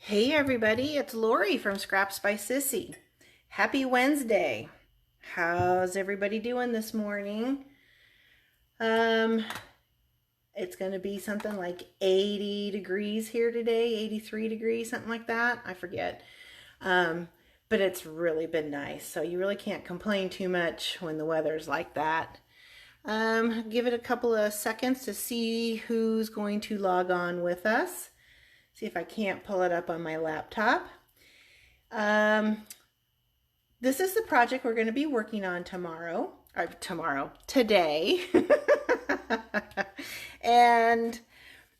Hey everybody, it's Lori from Scraps by Sissy. Happy Wednesday. How's everybody doing this morning? Um, it's going to be something like 80 degrees here today, 83 degrees, something like that. I forget. Um, but it's really been nice, so you really can't complain too much when the weather's like that. Give it a couple of seconds to see who's going to log on with us. See if I can't pull it up on my laptop. Um, this is the project we're going to be working on today. And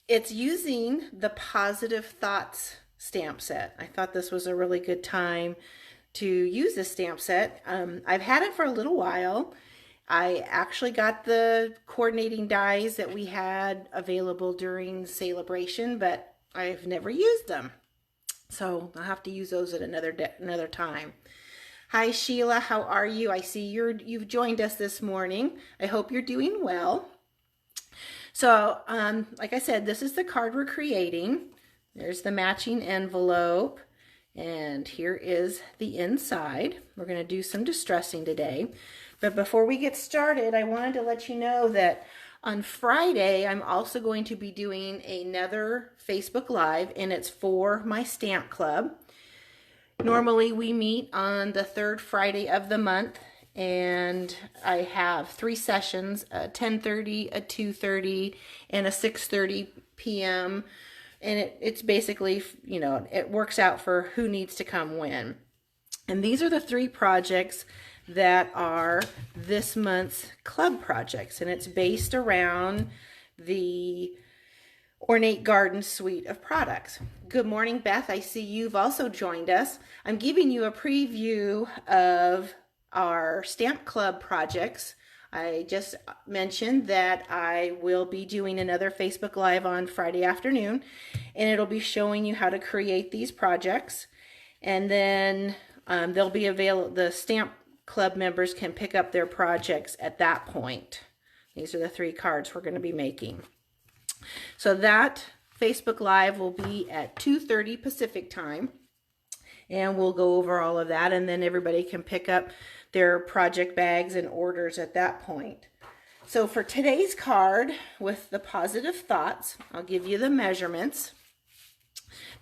it's using the Positive Thoughts stamp set. I thought this was a really good time to use this stamp set. I've had it for a little while. I actually got the coordinating dies that we had available during Celebration, but I've never used them. So I'll have to use those at another time. Hi Sheila, how are you? I see you've joined us this morning. I hope you're doing well. So, like I said, this is the card we're creating. There's the matching envelope, and here is the inside. We're going to do some distressing today. But before we get started, I wanted to let you know that on Friday, I'm also going to be doing another Facebook Live, and it's for my stamp club. Normally, we meet on the third Friday of the month, and I have 3 sessions, a 10:30, a 2:30, and a 6:30 p.m., and it's basically, you know, it works out for who needs to come when. And these are the 3 projects that are this month's club projects, and it's based around the Ornate Garden suite of products. Good morning, Beth. I see you've also joined us. I'm giving you a preview of our stamp club projects. I just mentioned that I will be doing another Facebook Live on Friday afternoon, and it'll be showing you how to create these projects. And then they'll be available. The stamp club members can pick up their projects at that point. These are the 3 cards we're going to be making. So that Facebook Live will be at 2:30 Pacific time, and we'll go over all of that, and then everybody can pick up their project bags and orders at that point. So for today's card with the Positive Thoughts, I'll give you the measurements.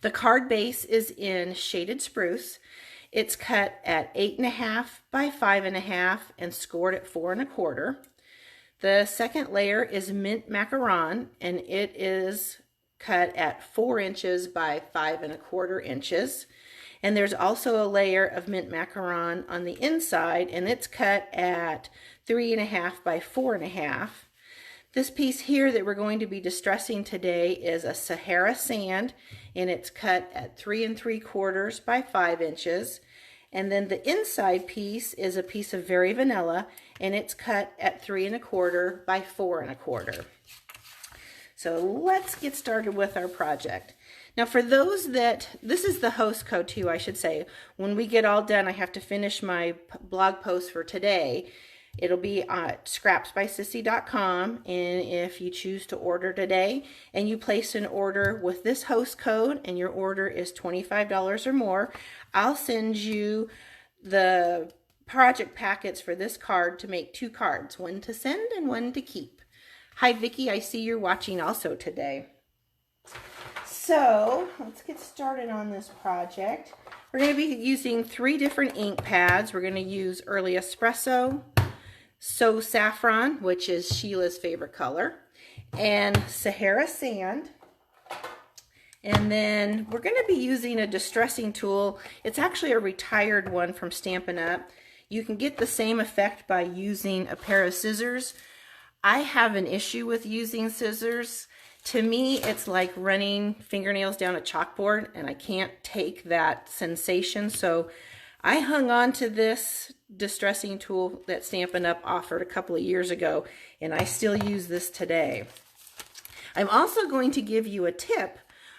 The card base is in Shaded Spruce. It's cut at 8.5 by 5.5 and scored at 4 1/4. The second layer is Mint Macaron, and it is cut at 4 inches by 5 1/4 inches. And there's also a layer of Mint Macaron on the inside, and it's cut at 3.5 by 4.5. This piece here that we're going to be distressing today is a Sahara Sand, and it's cut at 3 3/4 by 5 inches. And then the inside piece is a piece of Very Vanilla, and it's cut at 3 1/4 by 4 1/4. So let's get started with our project. Now for those that, this is the host code too, I should say. When we get all done, I have to finish my blog post for today. It'll be at scrapsbysissy.com, and if you choose to order today and you place an order with this host code and your order is $25 or more, I'll send you the project packets for this card to make 2 cards, one to send and one to keep. Hi Vicki, I see you're watching also today. So let's get started on this project. We're going to be using 3 different ink pads. We're going to use Early Espresso, So Saffron, which is Sheila's favorite color, and Sahara Sand. And then we're going to be using a distressing tool. It's actually a retired one from Stampin' Up. You can get the same effect by using a pair of scissors. I have an issue with using scissors. To me, it's like running fingernails down a chalkboard, and I can't take that sensation. So I hung on to this distressing tool that Stampin' Up offered a couple of years ago, and I still use this today. I'm also going to give you a tip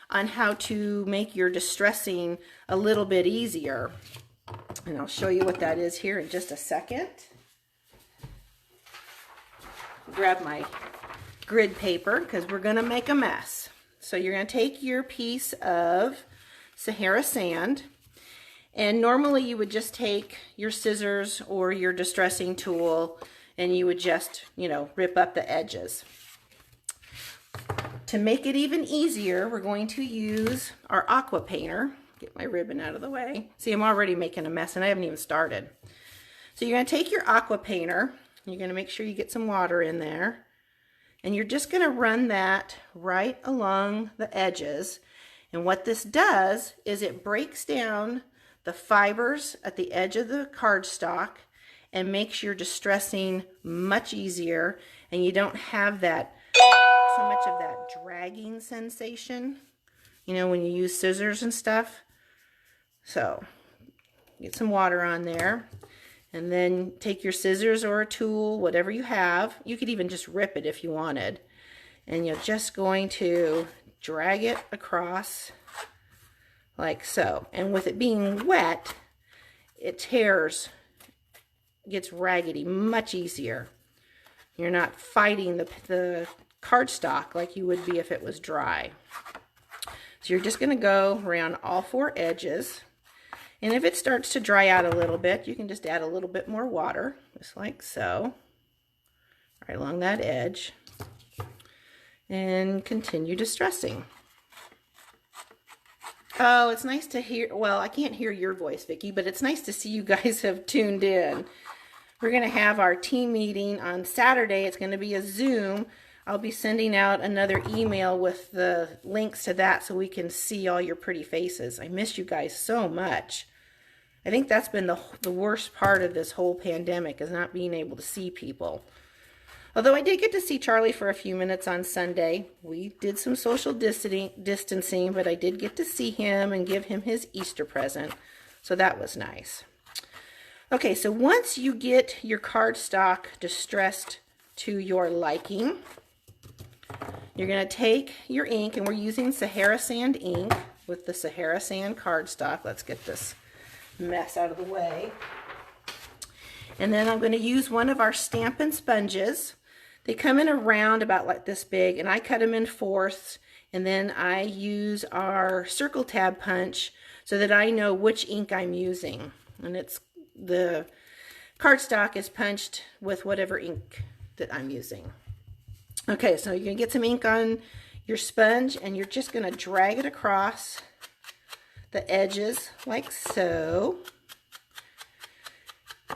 on how to make your distressing a little bit easier, and I'll show you what that is here in just a second. Grab my grid paper because we're going to make a mess. So you're going to take your piece of Sahara sand. And normally you would just take your scissors or your distressing tool and you would just, rip up the edges. To make it even easier, we're going to use our aqua painter. Get my ribbon out of the way. See, I'm already making a mess and I haven't even started. So you're going to take your aqua painter. You're going to make sure you get some water in there. And you're just going to run that right along the edges. And what this does is it breaks down the fibers at the edge of the cardstock and makes your distressing much easier, and you don't have so much of that dragging sensation, when you use scissors and stuff. So get some water on there, and then take your scissors or a tool, whatever you have. You could even just rip it if you wanted, and you're just going to drag it across like so. And with it being wet, it tears, gets raggedy much easier. You're not fighting the cardstock like you would be if it was dry. So you're just going to go around all 4 edges. And if it starts to dry out a little bit, you can just add a little bit more water, just like so, right along that edge. And continue distressing. Oh, it's nice to hear, well, I can't hear your voice, Vicki, but it's nice to see you guys have tuned in. We're going to have our team meeting on Saturday. It's going to be a Zoom. I'll be sending out another email with the links to that so we can see all your pretty faces. I miss you guys so much. I think that's been the worst part of this whole pandemic, is not being able to see people. Although I did get to see Charlie for a few minutes on Sunday. We did some social distancing, but I did get to see him and give him his Easter present. So that was nice. Okay, so once you get your cardstock distressed to your liking, you're going to take your ink, and we're using Sahara Sand ink with the Sahara Sand cardstock. Let's get this mess out of the way. And then I'm going to use one of our Stampin' Sponges. They come in a round about like this big, and I cut them in 4ths, and then I use our Circle Tab punch so that I know which ink I'm using. And the cardstock is punched with whatever ink that I'm using. Okay, so you're going to get some ink on your sponge, and you're just going to drag it across the edges like so.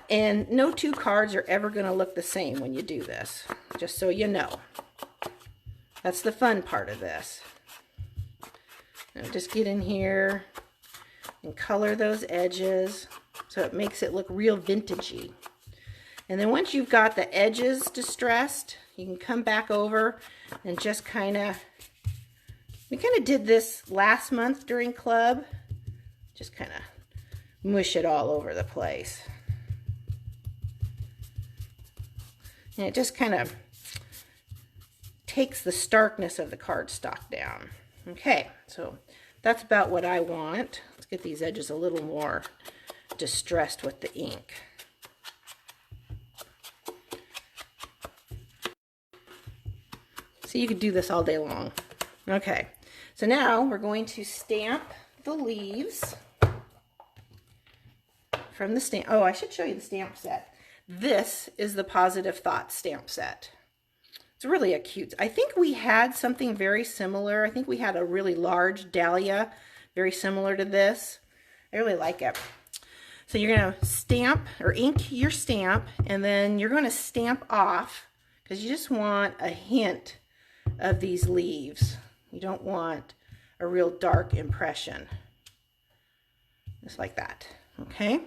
And no 2 cards are ever going to look the same when you do this, just so you know. That's the fun part of this. Now just get in here and color those edges so it makes it look real vintagey. And then once you've got the edges distressed, you can come back over and just we kind of did this last month during club. Just kind of mush it all over the place. And it just kind of takes the starkness of the cardstock down. Okay, so that's about what I want. Let's get these edges a little more distressed with the ink. So you could do this all day long. Okay, so now we're going to stamp the leaves from the stamp. Oh, I should show you the stamp set. This is the Positive Thoughts stamp set. It's really a cute. I think we had something very similar. I think we had a really large dahlia, very similar to this. I really like it. So you're going to stamp or ink your stamp, and then you're going to stamp off, because you just want a hint of these leaves. You don't want a real dark impression. Just like that. Okay.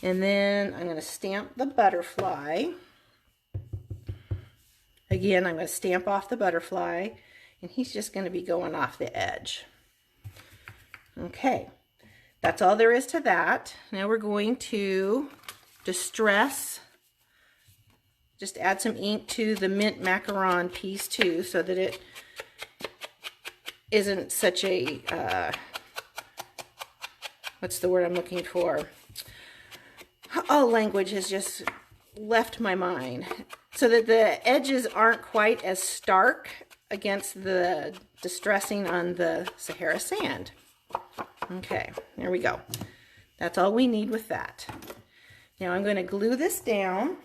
And then I'm going to stamp the butterfly. Again, I'm going to stamp off the butterfly, and he's just going to be going off the edge. Okay, that's all there is to that. Now we're going to distress, just add some ink to the mint macaron piece too, so that it isn't such a, what's the word I'm looking for? All language has just left my mind. So that the edges aren't quite as stark against the distressing on the Sahara Sand. Okay, there we go. That's all we need with that. Now I'm going to glue this down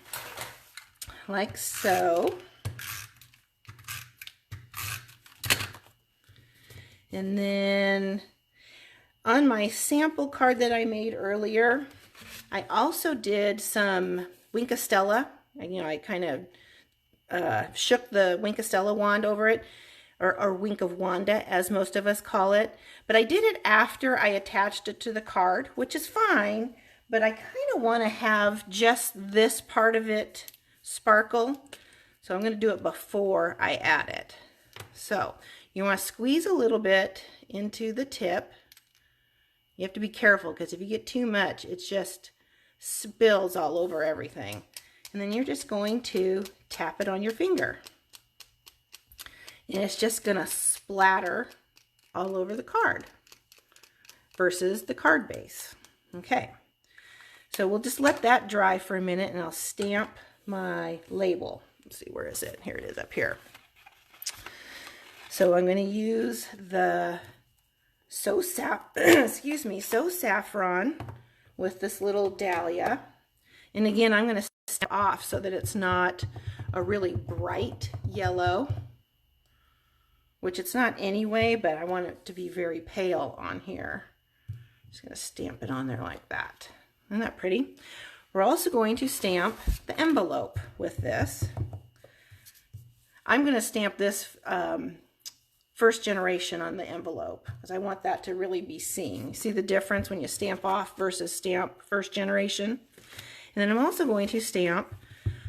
like so. And then on my sample card that I made earlier, I also did some Wink of Stella. I kind of shook the Wink of Stella wand over it, or Wink of Wanda, as most of us call it. But I did it after I attached it to the card, which is fine, but I kind of want to have just this part of it sparkle. So I'm going to do it before I add it. So you want to squeeze a little bit into the tip. You have to be careful, because if you get too much, it just spills all over everything. And then you're just going to tap it on your finger. And it's just going to splatter all over the card versus the card base. Okay, so we'll just let that dry for a minute, and I'll stamp my label. Let's see, where is it? Here it is, up here. So I'm going to use the So Saffron with this little dahlia. And again, I'm going to stamp off so that it's not a really bright yellow, which it's not anyway, but I want it to be very pale on here. Just going to stamp it on there like that. Isn't that pretty? We're also going to stamp the envelope with this. I'm going to stamp this first generation on the envelope, because I want that to really be seen. You see the difference when you stamp off versus stamp first generation? And then I'm also going to stamp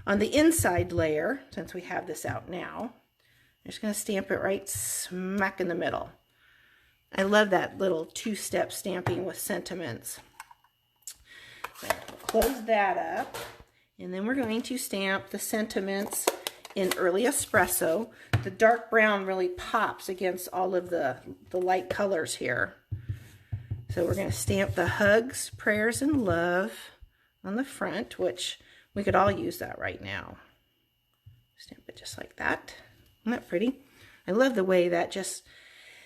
on the inside layer, since we have this out now. I'm just going to stamp it right smack in the middle. I love that little two-step stamping with sentiments. So close that up, and then we're going to stamp the sentiments in Early Espresso. The dark brown really pops against all of the light colors here. So we're going to stamp the hugs, prayers, and love on the front, which we could all use that right now. Stamp it just like that. Isn't that pretty? I love the way that just,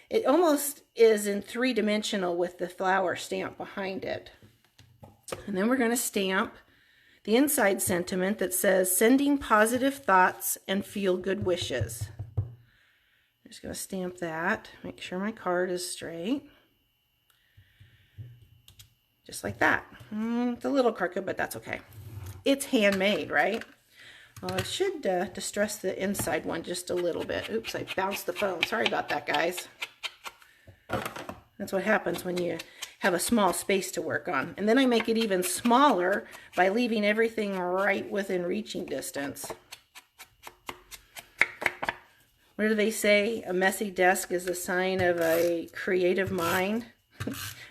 it almost is in three-dimensional with the flower stamp behind it. And then we're going to stamp the inside sentiment that says, sending positive thoughts and feel good wishes. I'm just going to stamp that, make sure my card is straight. Just like that. It's a little crooked, but that's okay. It's handmade, right? Well, I should distress the inside one just a little bit. Oops, I bounced the phone. Sorry about that, guys. That's what happens when you have a small space to work on. And then I make it even smaller by leaving everything right within reaching distance. What do they say? A messy desk is a sign of a creative mind.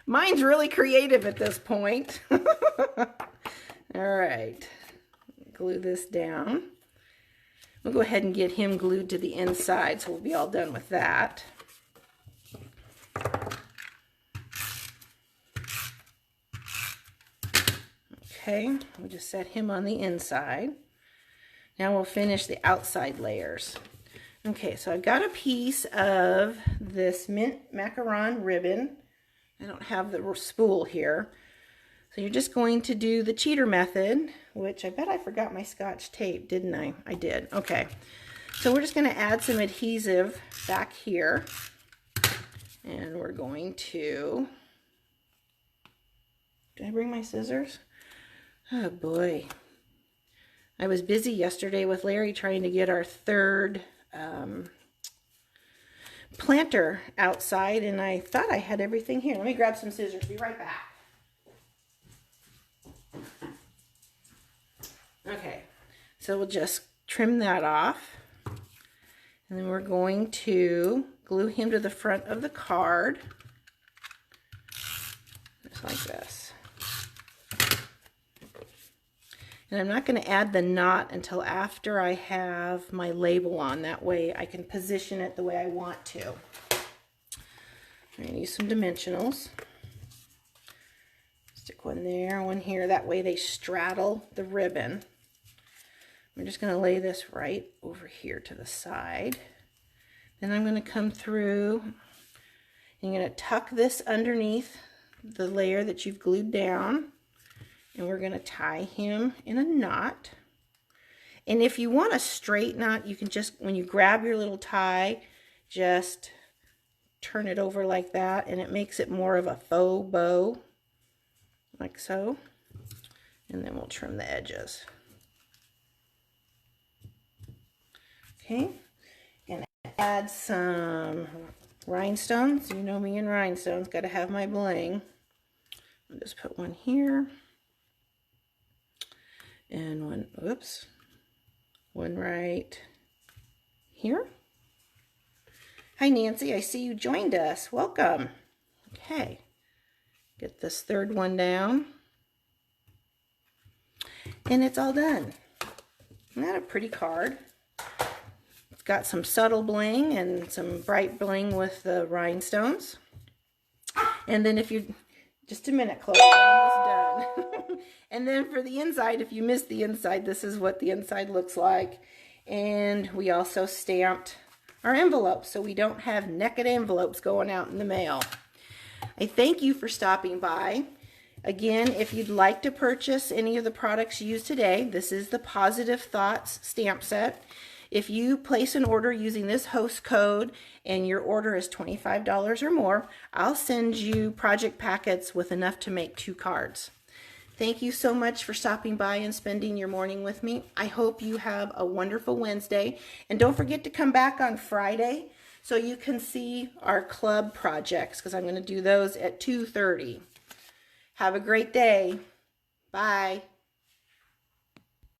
Mine's really creative at this point. All right. Glue this down. We'll go ahead and get him glued to the inside, so we'll be all done with that. Okay, we'll just set him on the inside. Now we'll finish the outside layers. Okay, so I've got a piece of this mint macaron ribbon. I don't have the spool here. So you're just going to do the cheater method, which I bet I forgot my Scotch tape, didn't I? I did. Okay. So we're just going to add some adhesive back here. And we're going to... Did I bring my scissors? Oh boy. I was busy yesterday with Larry trying to get our third planter outside, and I thought I had everything here. Let me grab some scissors. Be right back. Okay, so we'll just trim that off, and then we're going to glue him to the front of the card, just like this. And I'm not going to add the knot until after I have my label on. That way I can position it the way I want to. I'm going to use some dimensionals. Stick one there, one here. That way they straddle the ribbon. I'm just going to lay this right over here to the side. Then I'm going to come through. I'm going to tuck this underneath the layer that you've glued down, and we're going to tie him in a knot. And if you want a straight knot, you can just, when you grab your little tie, just turn it over like that, and it makes it more of a faux bow, like so. And then we'll trim the edges. Okay, gonna add some rhinestones. You know me and rhinestones, gotta have my bling. I'll just put one here, and one, oops, one right here. Hi Nancy, I see you joined us. Welcome. Okay, get this third one down. And it's all done. Isn't that a pretty card? It's got some subtle bling and some bright bling with the rhinestones. And then if you, just a minute, Chloe, we're almost done. And then for the inside, if you missed the inside, this is what the inside looks like. And we also stamped our envelopes, so we don't have naked envelopes going out in the mail. I thank you for stopping by. Again, if you'd like to purchase any of the products used today, this is the Positive Thoughts stamp set. If you place an order using this host code and your order is $25 or more, I'll send you project packets with enough to make 2 cards. Thank you so much for stopping by and spending your morning with me. I hope you have a wonderful Wednesday. And don't forget to come back on Friday so you can see our club projects, because I'm going to do those at 2:30. Have a great day. Bye.